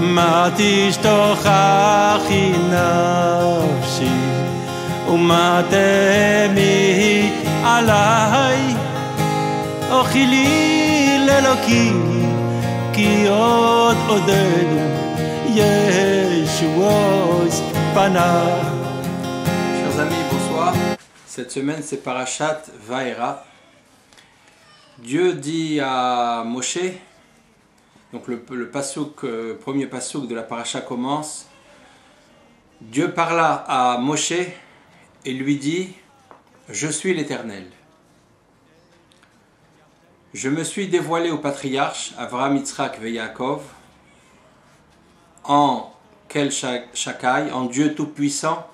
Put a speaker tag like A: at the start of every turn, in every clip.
A: מה תשתוכחי נפשי ומה תמי עלי אוכי לי לאלוקי כי עוד עודנו ישועות פניו.
B: Chers amis, bonsoir. Cette semaine, c'est Parashat Vaera. Dieu dit à Moshe, donc le premier pasouk de la Parasha commence, Dieu parla à Moshe et lui dit, je suis l'Éternel. Je me suis dévoilé aux patriarches, Avraham, Yitzhak et Yaakov, en Kel Shakai, en Dieu Tout-Puissant,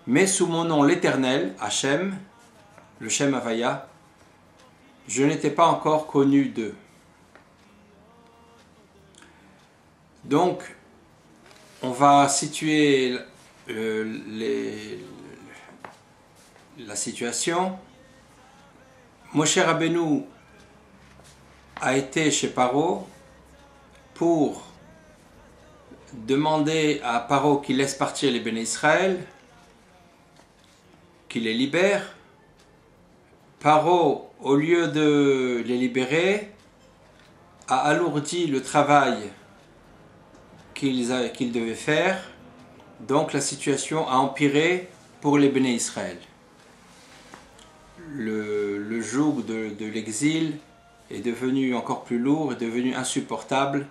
B: mais sous mon nom l'Éternel, Hachem, le Shem Havaya, je n'étais pas encore connu d'eux. Donc, on va situer la situation. Moshe Rabbeinu a été chez Paro pour demander à Paro qu'il laisse partir les béné Israël, qu'il les libère. Paro, au lieu de les libérer, a alourdi le travail qu'il devait faire. Donc la situation a empiré pour les béné Israël. Le joug de l'exil est devenu encore plus lourd, est devenu insupportable.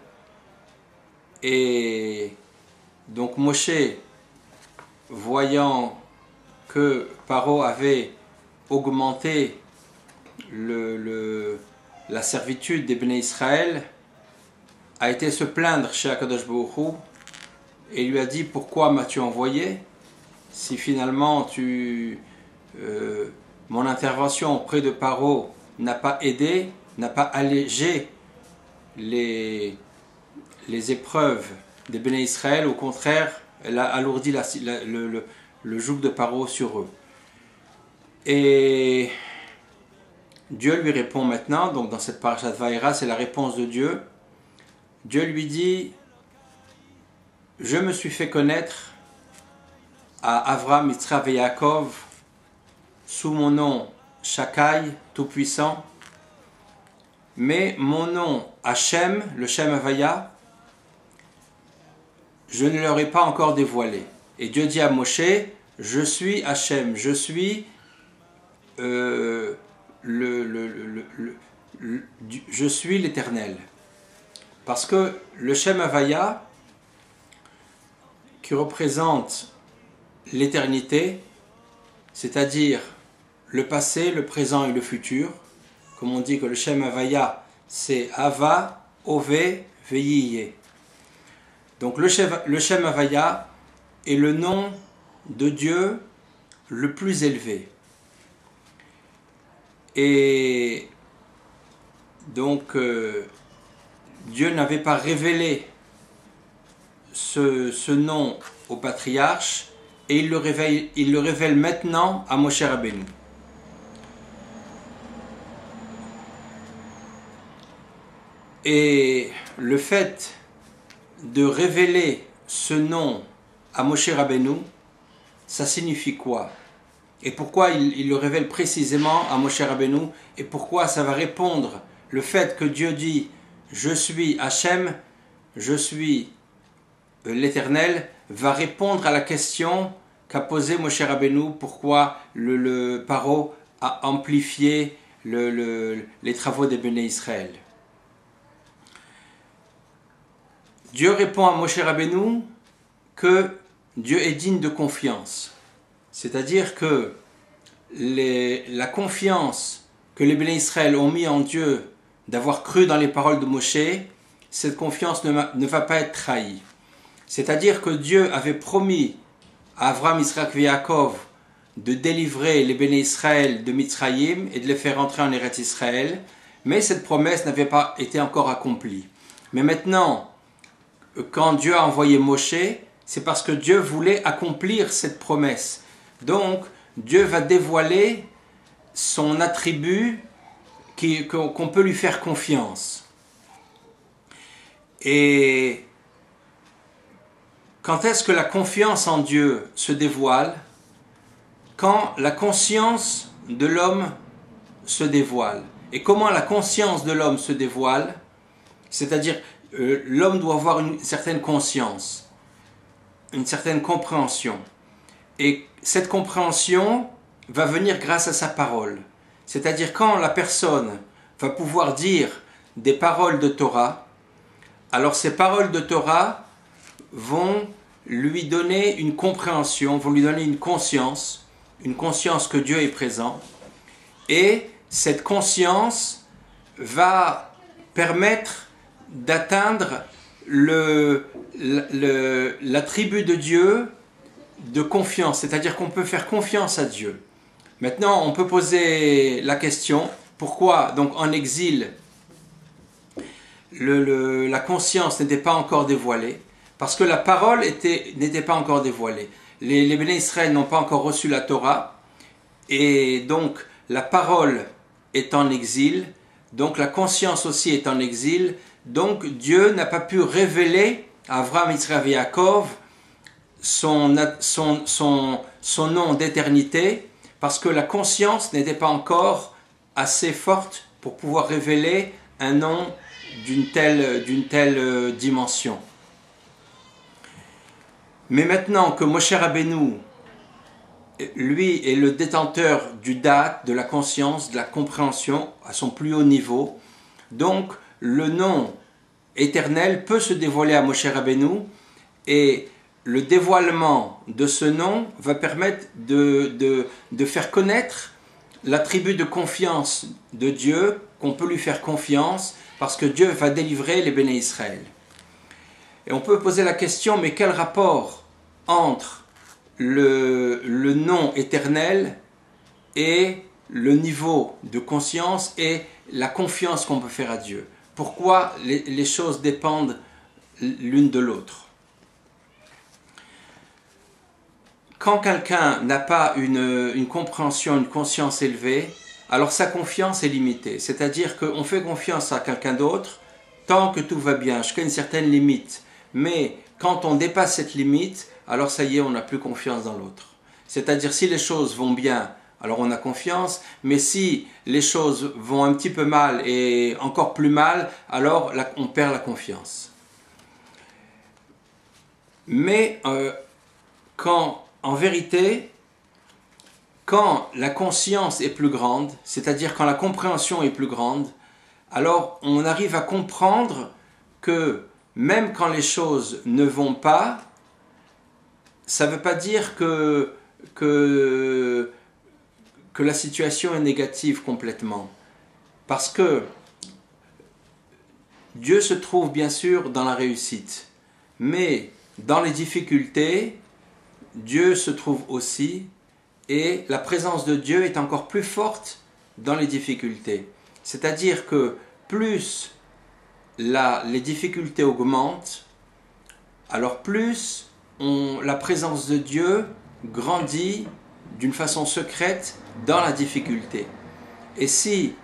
B: Et donc Moshe, voyant que Paro avait augmenté la servitude des béné Israël, a été se plaindre chez Akadosh Baruch Hu et lui a dit, pourquoi m'as-tu envoyé si finalement mon intervention auprès de Paro n'a pas aidé, n'a pas allégé les épreuves des béné Israël, au contraire, elle a alourdi le joug de Paro sur eux. Et Dieu lui répond maintenant, donc dans cette parashat Vaera, c'est la réponse de Dieu. Dieu lui dit, je me suis fait connaître à Avraham, Yitzhak et Yaakov sous mon nom Shakai, Tout-Puissant, mais mon nom Hachem, le Shem Havaya, je ne leur ai pas encore dévoilé. Et Dieu dit à Moshe, je suis Hachem, je suis je suis l'Éternel. Parce que le Shem Havaya, qui représente l'éternité, c'est-à-dire le passé, le présent et le futur, comme on dit que le Shem Havaya, c'est Hava, Ove, Veyiye. Donc le Shem Havaya est le nom de Dieu le plus élevé. Et donc Dieu n'avait pas révélé ce nom au patriarche et il le révèle maintenant à Moshe Rabbeinu. Et le fait de révéler ce nom à Moshe Rabbeinu, ça signifie quoi? Et pourquoi il le révèle précisément à Moshe Rabbeinu? Et pourquoi ça va répondre le fait que Dieu dit « Je suis Hachem, je suis l'Éternel » va répondre à la question qu'a posée Moshe Rabbeinu, pourquoi le Paro a amplifié les travaux des béné Israël. Dieu répond à Moshe Rabbeinu que Dieu est digne de confiance. C'est-à-dire que la confiance que les béné Israël ont mis en Dieu, d'avoir cru dans les paroles de Moshe, cette confiance ne va pas être trahie. C'est-à-dire que Dieu avait promis à Avraham, Yitzhak et Yaakov de délivrer les béné Israël de Mitzrayim et de les faire entrer en Eretz Israël, mais cette promesse n'avait pas été encore accomplie. Mais maintenant, quand Dieu a envoyé Moshe, c'est parce que Dieu voulait accomplir cette promesse. Donc, Dieu va dévoiler son attribut qu'on peut lui faire confiance. Et quand est-ce que la confiance en Dieu se dévoile? Quand la conscience de l'homme se dévoile. Et comment la conscience de l'homme se dévoile? C'est-à-dire, l'homme doit avoir une certaine conscience, une certaine compréhension. Et cette compréhension va venir grâce à sa parole. C'est-à-dire, quand la personne va pouvoir dire des paroles de Torah, alors ces paroles de Torah vont lui donner une compréhension, vont lui donner une conscience que Dieu est présent. Et cette conscience va permettre d'atteindre l'attribut de Dieu de confiance, c'est-à-dire qu'on peut faire confiance à Dieu. Maintenant, on peut poser la question, pourquoi donc en exil la conscience n'était pas encore dévoilée? Parce que la parole n'était pas encore dévoilée. Les Béné Israël n'ont pas encore reçu la Torah, et donc la parole est en exil, donc la conscience aussi est en exil, donc Dieu n'a pas pu révéler à Avraham, Yitzhak et Yaakov son nom d'éternité, parce que la conscience n'était pas encore assez forte pour pouvoir révéler un nom d'une telle dimension. Mais maintenant que Moshe Rabbeinu, lui, est le détenteur du date, de la conscience, de la compréhension à son plus haut niveau, donc le nom éternel peut se dévoiler à Moshe Rabbeinu, et le dévoilement de ce nom va permettre de faire connaître l'attribut de confiance de Dieu, qu'on peut lui faire confiance, parce que Dieu va délivrer les Béné Israël. Et on peut poser la question, mais quel rapport entre le nom éternel et le niveau de conscience et la confiance qu'on peut faire à Dieu? Pourquoi les choses dépendent l'une de l'autre? Quand quelqu'un n'a pas une compréhension, une conscience élevée, alors sa confiance est limitée. C'est-à-dire qu'on fait confiance à quelqu'un d'autre tant que tout va bien, jusqu'à une certaine limite. Mais quand on dépasse cette limite, alors ça y est, on n'a plus confiance dans l'autre. C'est-à-dire si les choses vont bien, alors on a confiance, mais si les choses vont un petit peu mal et encore plus mal, alors on perd la confiance. Mais en vérité, quand la conscience est plus grande, c'est-à-dire quand la compréhension est plus grande, alors on arrive à comprendre que même quand les choses ne vont pas, ça ne veut pas dire que la situation est négative complètement. Parce que Dieu se trouve bien sûr dans la réussite, mais dans les difficultés, Dieu se trouve aussi, et la présence de Dieu est encore plus forte dans les difficultés. C'est-à-dire que plus les difficultés augmentent, alors plus la présence de Dieu grandit d'une façon secrète dans la difficulté. Et si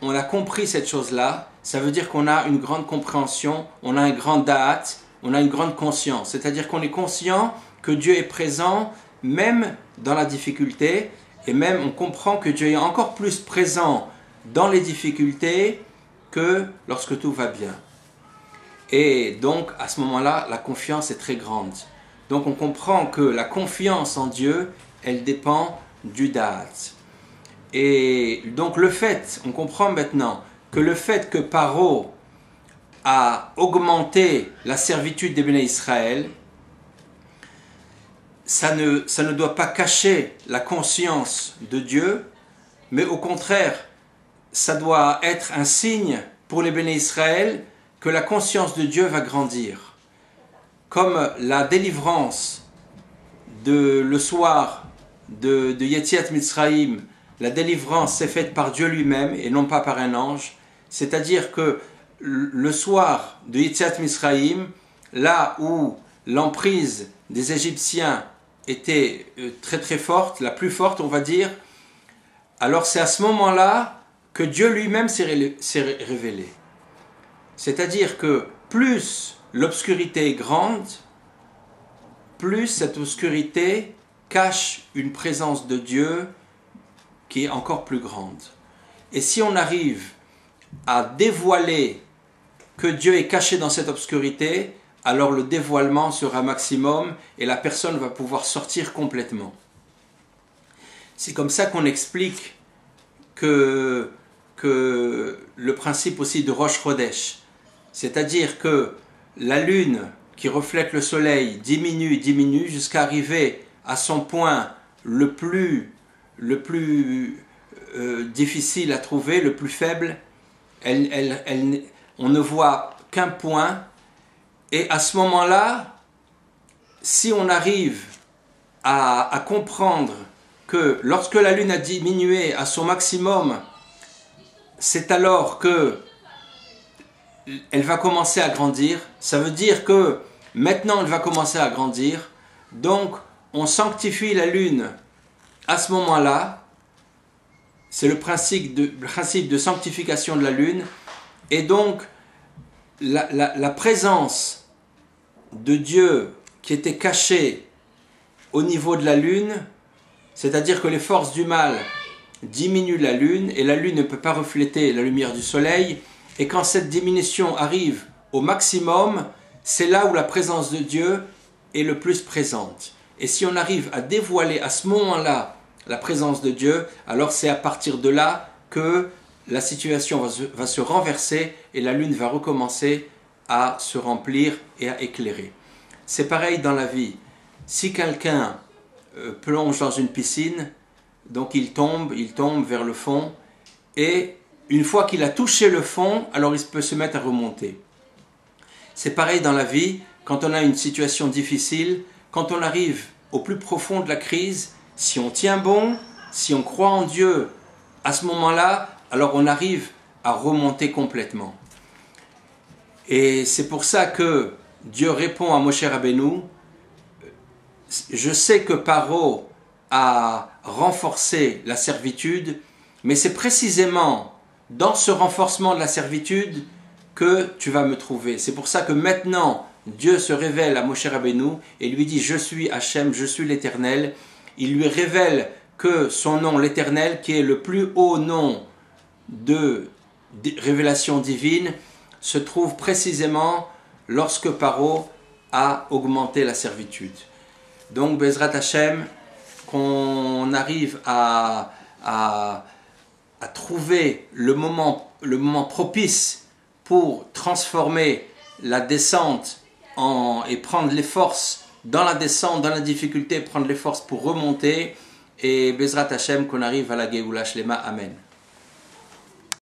B: on a compris cette chose-là, ça veut dire qu'on a une grande compréhension, on a un grand da'at, on a une grande conscience. C'est-à-dire qu'on est conscient que Dieu est présent même dans la difficulté, et même on comprend que Dieu est encore plus présent dans les difficultés que lorsque tout va bien. Et donc à ce moment-là, la confiance est très grande. Donc on comprend que la confiance en Dieu, elle dépend du da'at. Et donc on comprend maintenant que le fait que Paro a augmenté la servitude des Béné Israël, ça ne doit pas cacher la conscience de Dieu, mais au contraire, ça doit être un signe pour les Béné Israël que la conscience de Dieu va grandir. Comme la délivrance le soir de Yetziat Mitzrayim, la délivrance s'est faite par Dieu lui-même et non pas par un ange, c'est-à-dire que le soir de Yetziat Mitzrayim, là où l'emprise des Égyptiens était très très forte, la plus forte on va dire, alors c'est à ce moment-là que Dieu lui-même s'est révélé. C'est-à-dire que plus l'obscurité est grande, plus cette obscurité cache une présence de Dieu qui est encore plus grande. Et si on arrive à dévoiler que Dieu est caché dans cette obscurité, alors le dévoilement sera maximum et la personne va pouvoir sortir complètement. C'est comme ça qu'on explique que le principe aussi de Rosh Chodesh, c'est-à-dire que la lune qui reflète le soleil diminue jusqu'à arriver à son point le plus difficile à trouver, le plus faible. On ne voit qu'un point, et à ce moment-là, si on arrive à comprendre que lorsque la lune a diminué à son maximum, c'est alors que elle va commencer à grandir. Ça veut dire que maintenant elle va commencer à grandir, donc on sanctifie la lune à ce moment-là. C'est le principe de sanctification de la lune, et donc la présence de Dieu qui était cachée au niveau de la lune, c'est-à-dire que les forces du mal diminuent la lune, et la lune ne peut pas refléter la lumière du soleil, et quand cette diminution arrive au maximum, c'est là où la présence de Dieu est le plus présente. Et si on arrive à dévoiler à ce moment-là la présence de Dieu, alors c'est à partir de là que la situation va se renverser et la lune va recommencer à se remplir et à éclairer. C'est pareil dans la vie. Si quelqu'un plonge dans une piscine, donc il tombe vers le fond, et une fois qu'il a touché le fond, alors il peut se mettre à remonter. C'est pareil dans la vie, quand on a une situation difficile, quand on arrive au plus profond de la crise, si on tient bon, si on croit en Dieu, à ce moment-là, alors on arrive à remonter complètement. Et c'est pour ça que Dieu répond à Moshe Rabbeinu, je sais que Paro a renforcé la servitude, mais c'est précisément dans ce renforcement de la servitude que tu vas me trouver. C'est pour ça que maintenant, Dieu se révèle à Moshe Rabbeinu et lui dit « Je suis Hachem, je suis l'Éternel ». Il lui révèle que son nom, l'Éternel, qui est le plus haut nom de révélation divine, se trouve précisément lorsque Paro a augmenté la servitude. Donc, Bezrat Hachem, qu'on arrive à trouver le moment propice pour transformer la descente et prendre les forces dans la descente, dans la difficulté, prendre les forces pour remonter, et Bezrat Hachem, qu'on arrive à la Geoula Shlema. Amen.